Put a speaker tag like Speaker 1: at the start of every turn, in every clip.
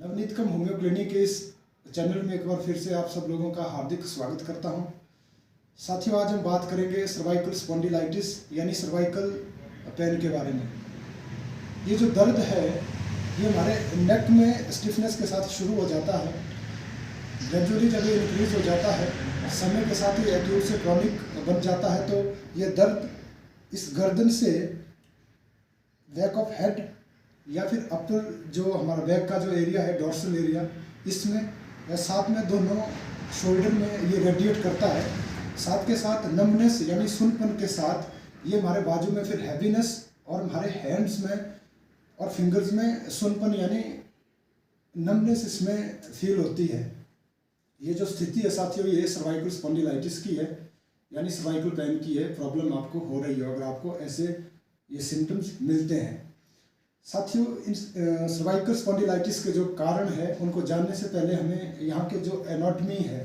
Speaker 1: नवनीतकम homeo clinic के इस channel में एक बार फिर से आप सब लोगों का हार्दिक स्वागत करता हूं। साथियों, आज हम बात करेंगे सर्वाइकल स्पॉन्डिलाइटिस यानी सर्वाइकल पेन के बारे में। ये जो दर्द है ये हमारे नेक में स्टिफनेस के साथ शुरू हो जाता है। ग्रेजुअली जब ये इंक्रीज हो जाता है, समय के साथ ये एक्यूट से क्रॉनिक बन जाता है, तो ये दर्द इस गर्दन से बैक ऑफ हेड या फिर अपर जो हमारा बैक का जो एरिया है, डॉर्सल एरिया, इसमें या साथ में दोनों शोल्डर में ये रेडिएट करता है। साथ के साथ नमनेस यानी सुनपन के साथ ये हमारे बाजू में फिर हैवीनेस और हमारे हैंड्स में और फिंगर्स में सुनपन यानी नमनेस इसमें फील होती है। ये जो स्थिति है साथियों, ये सर्वाइकल स्पॉन्डिलाइटिस की है यानी सर्वाइकल पेन की है। प्रॉब्लम आपको हो रही है अगर आपको ऐसे ये सिम्टम्स मिलते हैं। साथियों, इन सर्वाइकल स्पॉन्डिलाइटिस के जो कारण है उनको जानने से पहले हमें यहाँ के जो एनाटॉमी है,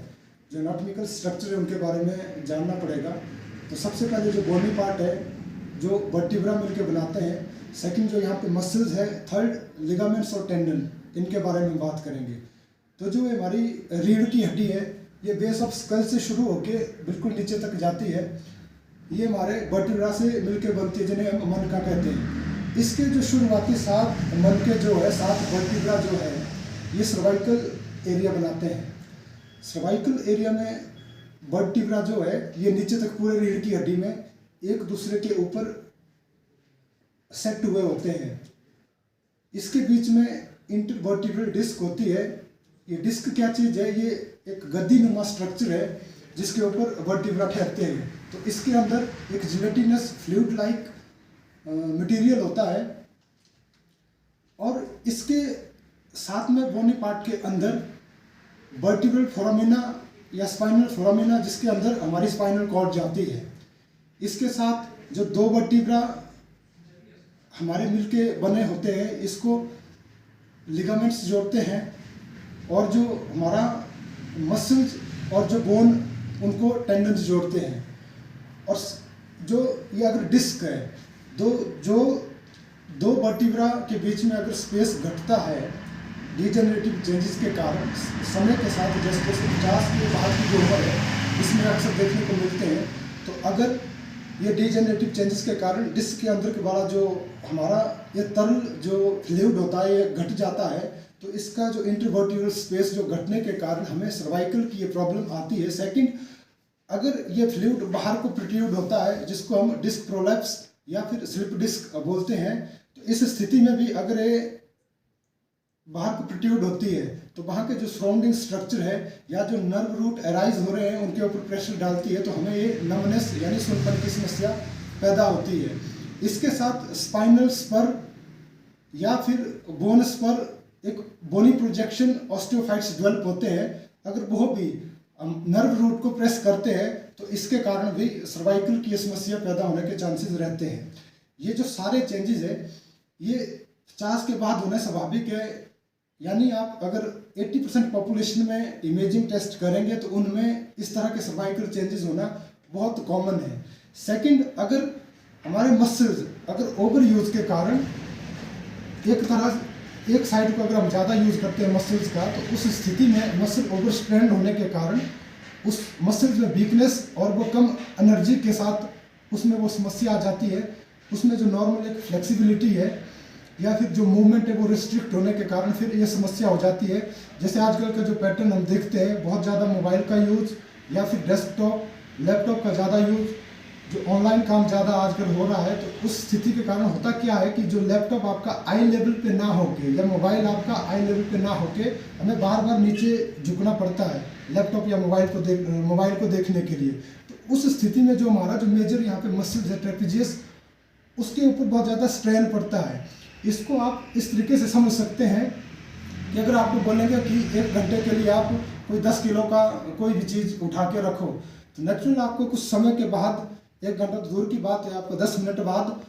Speaker 1: जो एनाटॉमिकल स्ट्रक्चर है, उनके बारे में जानना पड़ेगा। तो सबसे पहले जो बॉडी पार्ट है जो वर्टिब्रा मिलकर बनाते हैं, सेकंड जो यहाँ पे मसल्स है, थर्ड लिगामेंट्स और टेंडन, इनके बारे में बात करेंगे। तो जो हमारी रीढ़ की हड्डी है ये बेस ऑफ स्कल से शुरू होके बिल्कुल नीचे तक जाती है। ये हमारे वर्टिब्रा से मिलकर बनती है, जिन्हें हम मन का कहते हैं। इसके जो शुरुआती 7 मन के जो है 7 वर्टिब्रा जो है ये सर्वाइकल एरिया बनाते हैं। सर्वाइकल एरिया में वर्टिब्रा जो है ये नीचे तक पूरे रीढ़ की हड्डी में एक दूसरे के ऊपर सेट हुए होते हैं। इसके बीच में इंटरवर्टिब्रल डिस्क होती है। ये डिस्क क्या चीज़ है? ये एक गद्दी नुमा स्ट्रक्चर है जिसके ऊपर वर्टिब्रा ठहरते हैं। तो इसके अंदर एक जिलेटिनस फ्लूइड लाइक मटेरियल होता है और इसके साथ में बोनी पार्ट के अंदर वर्टिब्रल फोरामिना या स्पाइनल फोरामिना, जिसके अंदर हमारी स्पाइनल कॉर्ड जाती है। इसके साथ जो 2 वर्टिब्रा हमारे मिलके बने होते हैं, इसको लिगामेंट्स जोड़ते हैं और जो हमारा मसल्स और जो बोन उनको टेंडन्स जोड़ते हैं। और जो ये अगर डिस्क है, दो वर्टिब्रा के बीच में अगर स्पेस घटता है डिजेनरेटिव चेंजेस के कारण, समय के साथ जैसे 50 के बाद की जो उम्र है इसमें अक्सर देखने को मिलते हैं। तो अगर ये डिजेनरेटिव चेंजेस के कारण डिस्क के अंदर के वाला जो हमारा ये तरल जो फ्लूइड होता है ये घट जाता है, तो इसका जो इंटरवर्टिब्रल स्पेस जो घटने के कारण हमें सर्वाइकल की ये प्रॉब्लम आती है। सेकंड, अगर ये फ्लूइड बाहर को प्रोट्रूड होता है जिसको हम डिस्क प्रोलैप्स या फिर स्लिप डिस्क बोलते हैं, तो इस स्थिति में भी अगर ये बाहर को प्रोट्रूड होती है तो वहाँ के जो सराउंडिंग स्ट्रक्चर है या जो नर्व रूट अराइज हो रहे हैं उनके ऊपर प्रेशर डालती है, तो हमें ये नमनेस यानी सुनपन की समस्या पैदा होती है। इसके साथ स्पाइनल स्पर या फिर बोन स्पर, एक बोनी प्रोजेक्शन ऑस्टियोफाइट्स डेवलप होते हैं। अगर वो भी नर्व रूट को प्रेस करते हैं तो इसके कारण भी सर्वाइकल की समस्या पैदा होने के चांसेस रहते हैं। ये जो सारे चेंजेस है ये 50 के बाद होना स्वाभाविक है। यानी आप अगर 80% पॉपुलेशन में इमेजिंग टेस्ट करेंगे तो उनमें इस तरह के सर्वाइकल चेंजेस होना बहुत कॉमन है। सेकंड, अगर हमारे मसल्स अगर ओवर यूज के कारण एक साइड को अगर हम ज़्यादा यूज़ करते हैं मसल्स का, तो उस स्थिति में मसल ओवर स्ट्रेंड होने के कारण उस मसल्स में वीकनेस और वो कम एनर्जी के साथ उसमें वो समस्या आ जाती है। उसमें जो नॉर्मल एक फ्लेक्सिबिलिटी है या फिर जो मूवमेंट है वो रिस्ट्रिक्ट होने के कारण फिर ये समस्या हो जाती है। जैसे आजकल का जो पैटर्न हम देखते हैं, बहुत ज़्यादा मोबाइल का यूज़ या फिर डेस्कटॉप लैपटॉप का ज़्यादा यूज़, जो ऑनलाइन काम ज़्यादा आजकल हो रहा है, तो उस स्थिति के कारण होता क्या है कि जो लैपटॉप आपका आई लेवल पे ना होके या मोबाइल आपका आई लेवल पे ना होके हमें बार बार नीचे झुकना पड़ता है लैपटॉप या मोबाइल को देखने के लिए। तो उस स्थिति में जो हमारा जो मेजर यहाँ पे मसल्स है ट्रेपेजियस, उसके ऊपर बहुत ज़्यादा स्ट्रेन पड़ता है। इसको आप इस तरीके से समझ सकते हैं कि अगर आपको बोलेंगे कि 1 घंटे के लिए आप कोई 10 किलो का कोई भी चीज़ उठा के रखो, तो नेचुरल आपको कुछ समय के बाद, 1 घंटा तो दूर की बात है, आपको 10 मिनट बाद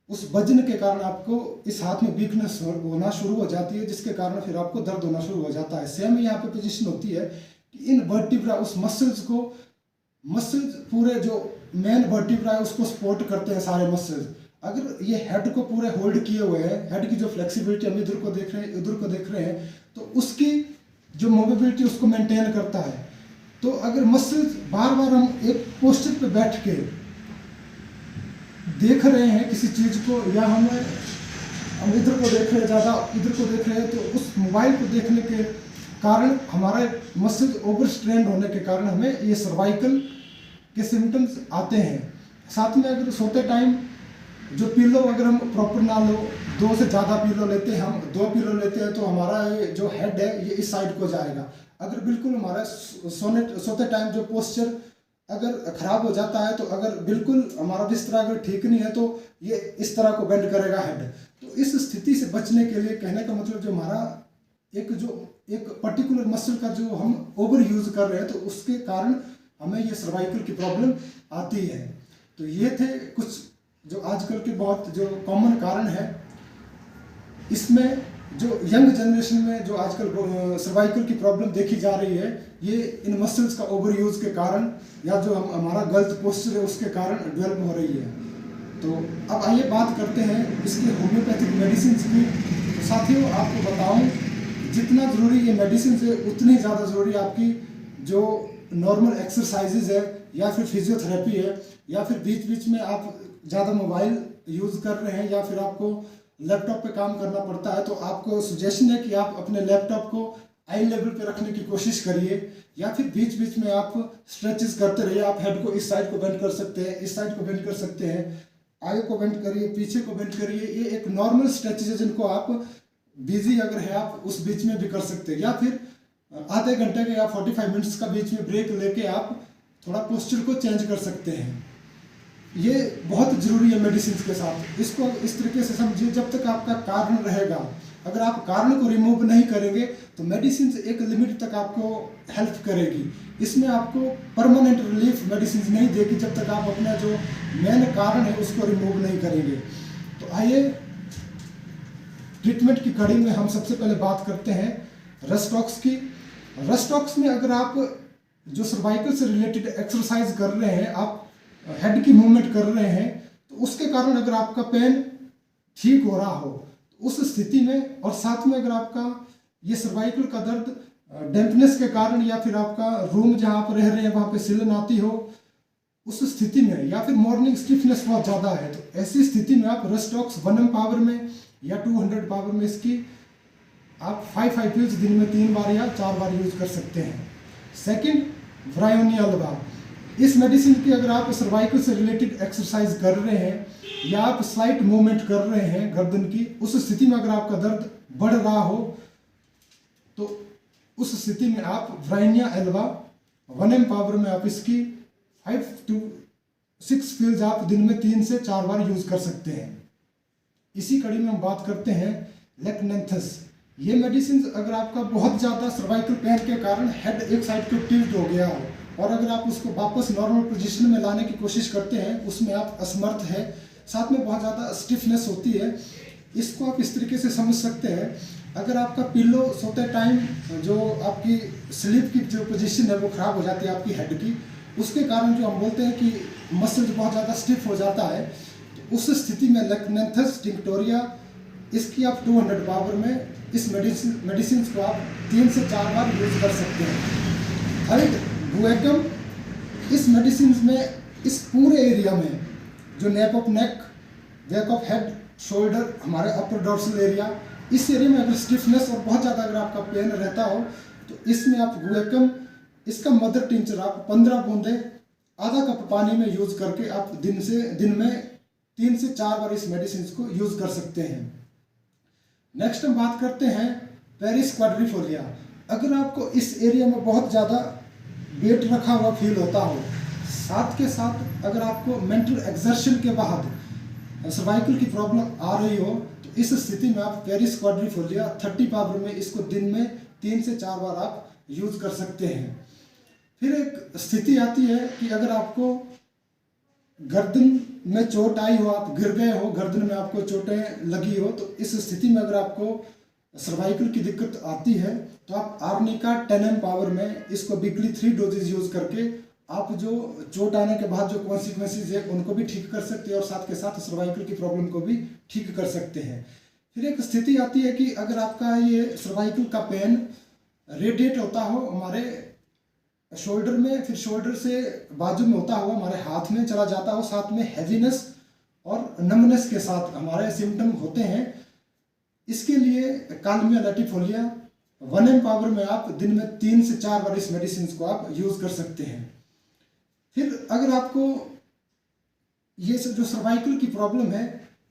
Speaker 1: उस वजन के कारण आपको इस हाथ में वीकनेस होना शुरू हो जाती है, जिसके कारण फिर आपको दर्द होना शुरू हो जाता है। सेम यहाँ पे पोजीशन होती है कि इन वर्टिब्रा उस मसल्स पूरे जो मेन वर्टिब्रा है उसको सपोर्ट करते हैं सारे मसल्स। अगर ये हेड को पूरे होल्ड किए हुए हैं, हेड की जो फ्लेक्सिबिलिटी हम इधर को देख रहे हैं उधर को देख रहे हैं, तो उसकी जो मोबिलिटी उसको मेंटेन करता है। तो अगर मसल्स बार बार हम एक पोस्चर पे बैठ के देख रहे हैं किसी चीज़ को, या हम इधर को देख रहे हैं, ज़्यादा इधर को देख रहे हैं, तो उस मोबाइल को देखने के कारण हमारे मसल्स ओवर स्ट्रेन होने के कारण हमें ये सर्वाइकल के सिम्टम्स आते हैं। साथ में अगर सोते टाइम जो पिलो अगर हम प्रॉपर ना लो, 2 से ज़्यादा पिलो लेते हैं, हम 2 पिलो लेते हैं, तो हमारा ये जो हेड है ये इस साइड को जाएगा। अगर बिल्कुल हमारा सोते टाइम जो पोस्चर अगर खराब हो जाता है, तो अगर बिल्कुल हमारा बिस्तरा अगर ठीक नहीं है, तो ये इस तरह को बेंड करेगा हेड। तो इस स्थिति से बचने के लिए, कहने का मतलब जो हमारा एक पर्टिकुलर मसल का जो हम ओवर यूज कर रहे हैं, तो उसके कारण हमें ये सर्वाइकल की प्रॉब्लम आती है। तो ये थे कुछ जो आजकल के बहुत जो कॉमन कारण है। इसमें जो यंग जनरेशन में जो आजकल सर्वाइकल की प्रॉब्लम देखी जा रही है, ये इन मसल्स का ओवर यूज के कारण, या जो हमारा गलत पोस्चर है उसके कारण डेवलप हो रही है। तो अब आइए बात करते हैं इसके होम्योपैथिक मेडिसिन की। तो साथियों, आपको बताऊं, जितना ज़रूरी ये मेडिसिन है, उतनी ज़्यादा ज़रूरी आपकी जो नॉर्मल एक्सरसाइजेज है, या फिर फिजियोथेरेपी है, या फिर बीच बीच में आप ज़्यादा मोबाइल यूज़ कर रहे हैं, या फिर आपको लैपटॉप पे काम करना पड़ता है, तो आपको सजेशन है कि आप अपने लैपटॉप को आई लेवल पे रखने की कोशिश करिए, या फिर बीच बीच में आप स्ट्रेचेस करते रहिए। आप हेड को इस साइड को बेंड कर सकते हैं, इस साइड को बेंड कर सकते हैं, आगे को बेंड करिए, पीछे को बेंड करिए। ये एक नॉर्मल स्ट्रेचेस है जिनको आप बिजी अगर है आप उस बीच में भी कर सकते हैं, या फिर आधे घंटे के या 45 मिनट्स का बीच में ब्रेक लेके आप थोड़ा पोस्चर को चेंज कर सकते हैं। ये बहुत ज़रूरी है मेडिसिन के साथ। इसको इस तरीके से समझिए, जब तक आपका कारण रहेगा, अगर आप कारण को रिमूव नहीं करेंगे, तो मेडिसिन एक लिमिट तक आपको हेल्प करेगी। इसमें आपको परमानेंट रिलीफ मेडिसिन नहीं देगी जब तक आप अपना जो मेन कारण है उसको रिमूव नहीं करेंगे। तो आइए ट्रीटमेंट की कड़ी में हम सबसे पहले बात करते हैं रस्टॉक्स की। रस्टॉक्स में अगर आप जो सर्वाइकल से रिलेटेड एक्सरसाइज कर रहे हैं, आप हेड की मूवमेंट कर रहे हैं, तो उसके कारण अगर आपका पेन ठीक हो रहा हो, तो उस स्थिति में, और साथ में अगर आपका ये सर्वाइकल का दर्द डैम्पनेस के कारण, या फिर आपका रूम जहां आप रह रहे हैं वहां पे सिलन आती हो, उस स्थिति में, या फिर मॉर्निंग स्टिफनेस बहुत ज़्यादा है, तो ऐसी स्थिति में आप रस्टॉक्स 1M पावर में या 200 पावर में इसकी आप 5 IPLs दिन में 3 बार या 4 बार यूज कर सकते हैं। Second, bryonia Alva. इस मेडिसिन की अगर आप सर्वाइकल से रिलेटेड एक्सरसाइज कर रहे हैं, या आप स्लाइट मूवमेंट कर रहे हैं गर्दन की, उस स्थिति में अगर आपका दर्द बढ़ रहा हो, तो उस स्थिति में आप ब्रायोनिया अल्वा 1M पावर में आप इसकी 5 to 6 पिल्स आप दिन में 3 से 4 बार यूज कर सकते हैं। इसी कड़ी में हम बात करते हैं लेक्नेंथस। ये मेडिसिन अगर आपका बहुत ज़्यादा सर्वाइकल पेन के कारण हेड एक साइड को टिल्ट हो गया हो, और अगर आप उसको वापस नॉर्मल पोजीशन में लाने की कोशिश करते हैं, उसमें आप असमर्थ है, साथ में बहुत ज़्यादा स्टिफनेस होती है, इसको आप इस तरीके से समझ सकते हैं। अगर आपका पिल्लो सोते टाइम जो आपकी स्लीप की जो पोजीशन है वो ख़राब हो जाती है आपकी हेड की, उसके कारण जो हम बोलते हैं कि मसल बहुत ज़्यादा स्टिफ हो जाता है, तो उस स्थिति में लेक्नेंथस टिंक्टोरिया, इसकी आप 200 पावर में इस मेडिसिन को आप 3 से 4 बार यूज कर सकते हैं। थर्ड, गुएकम। इस मेडिसिन में इस पूरे एरिया में जो neck of neck, back of head, shoulder, हमारे अपर डॉर्सल एरिया, इस एरिया में अगर स्टिफनेस और बहुत ज़्यादा अगर आपका पेन रहता हो, तो इसमें आप गुएकम, इसका मदर टिंचर आप 15 बूंदे आधा कप पानी में यूज करके आप दिन में 3 से 4 बार इस मेडिसिन को यूज कर सकते हैं। नेक्स्ट हम बात करते हैं पेरिस क्वाड्रिफोलिया। अगर आपको इस एरिया में बहुत ज़्यादा वेट रखा हुआ फील होता हो, साथ के साथ अगर आपको मेंटल एक्सर्शन के बाद सर्वाइकल की प्रॉब्लम आ रही हो, तो इस स्थिति में आप पेरिस क्वाड्रिफोलिया 30 पावर में इसको दिन में 3 से 4 बार आप यूज कर सकते हैं। फिर एक स्थिति आती है कि अगर आपको गर्दन में चोट आई हो, आप गिर गए हो, गर्दन में आपको चोटें लगी हो, तो इस स्थिति में अगर आपको सर्वाइकल की दिक्कत आती है, तो आप आर्निका 10M पावर में इसको वीकली 3 डोजेज यूज करके आप जो चोट आने के बाद जो कॉन्सिक्वेंसेज है उनको भी ठीक कर सकते हैं, और साथ के साथ सर्वाइकल की प्रॉब्लम को भी ठीक कर सकते हैं। फिर एक स्थिति आती है कि अगर आपका ये सर्वाइकल का पेन रेडिएट होता हो हमारे शोल्डर में, फिर शोल्डर से बाजू में होता हुआ हमारे हाथ में चला जाता हो, साथ में हैवीनेस और नमनेस के साथ हमारे सिम्टम होते हैं, इसके लिए कालमिया लैटिफोलिया 1 पावर में आप दिन में 3 से 4 बार इस मेडिसिन को आप यूज़ कर सकते हैं। फिर अगर आपको ये जो सर्वाइकल की प्रॉब्लम है,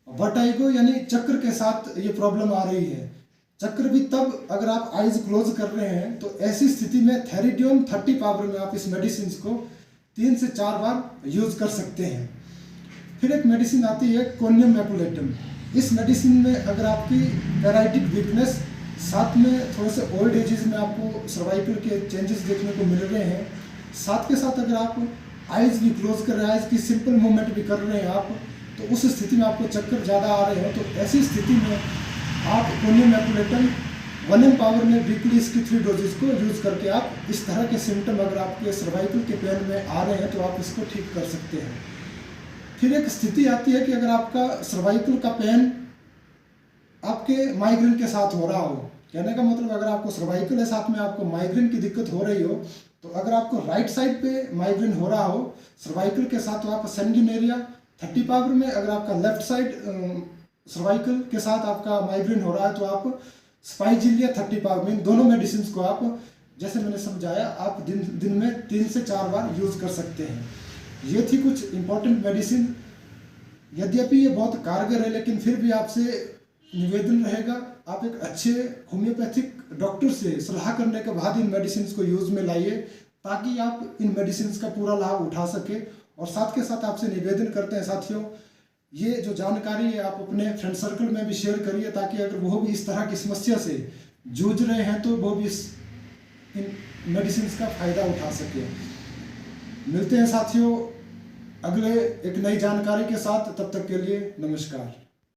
Speaker 1: वर्टाइगो यानी चक्र के साथ ये प्रॉब्लम आ रही है, चक्र भी तब अगर आप आइज क्लोज कर रहे हैं, तो ऐसी स्थिति में थेरिडियम 30 पावर में आप इस मेडिसिन को 3 से 4 बार यूज़ कर सकते हैं। फिर एक मेडिसिन आती है कोनियम मैकुलेटम। इस मेडिसिन में अगर आपकी पैराइटिक वीकनेस, साथ में थोड़े से ओल्ड एजेस में आपको सर्वाइकल के चेंजेस देखने को मिल रहे हैं, साथ के साथ अगर आप आइज भी क्लोज कर रहे हैं, आइज की सिंपल मूवमेंट भी कर रहे हैं आप, तो उस स्थिति में आपको चक्कर ज़्यादा आ रहे हैं, तो ऐसी स्थिति में आप कोनियम मैकुलेटम 1 पावर में वीकली इसकी 3 डोजेज को यूज़ करके आप इस तरह के सिम्टम अगर आपके सर्वाइकल के पेन में आ रहे हैं तो आप इसको ठीक कर सकते हैं। फिर एक स्थिति आती है कि अगर आपका सर्वाइकल का पेन आपके माइग्रेन के साथ हो रहा हो, कहने का मतलब अगर आपको सर्वाइकल है साथ में आपको माइग्रेन की दिक्कत हो रही हो, तो अगर आपको राइट साइड पे माइग्रेन हो रहा हो सर्वाइकल के साथ, तो आप सैंग्यूनेरिया 30 पावर में, अगर आपका लेफ्ट साइड सर्वाइकल के साथ आपका माइग्रेन हो रहा है तो आप स्पाइजिलिया 30 पावर में, इन दोनों मेडिसिन को आप, जैसे मैंने समझाया, आप दिन में 3 से 4 बार यूज़ कर सकते हैं। ये थी कुछ इम्पोर्टेंट मेडिसिन। यद्यपि ये बहुत कारगर है, लेकिन फिर भी आपसे निवेदन रहेगा आप एक अच्छे होम्योपैथिक डॉक्टर से सलाह करने के बाद इन मेडिसिन को यूज़ में लाइए, ताकि आप इन मेडिसिन का पूरा लाभ उठा सके। और साथ के साथ आपसे निवेदन करते हैं साथियों, ये जो जानकारी है आप अपने फ्रेंड सर्कल में भी शेयर करिए, ताकि अगर वो भी इस तरह की समस्या से जूझ रहे हैं तो वो भी इन मेडिसिन का फ़ायदा उठा सके। मिलते हैं साथियों अगले एक नई जानकारी के साथ, तब तक के लिए नमस्कार।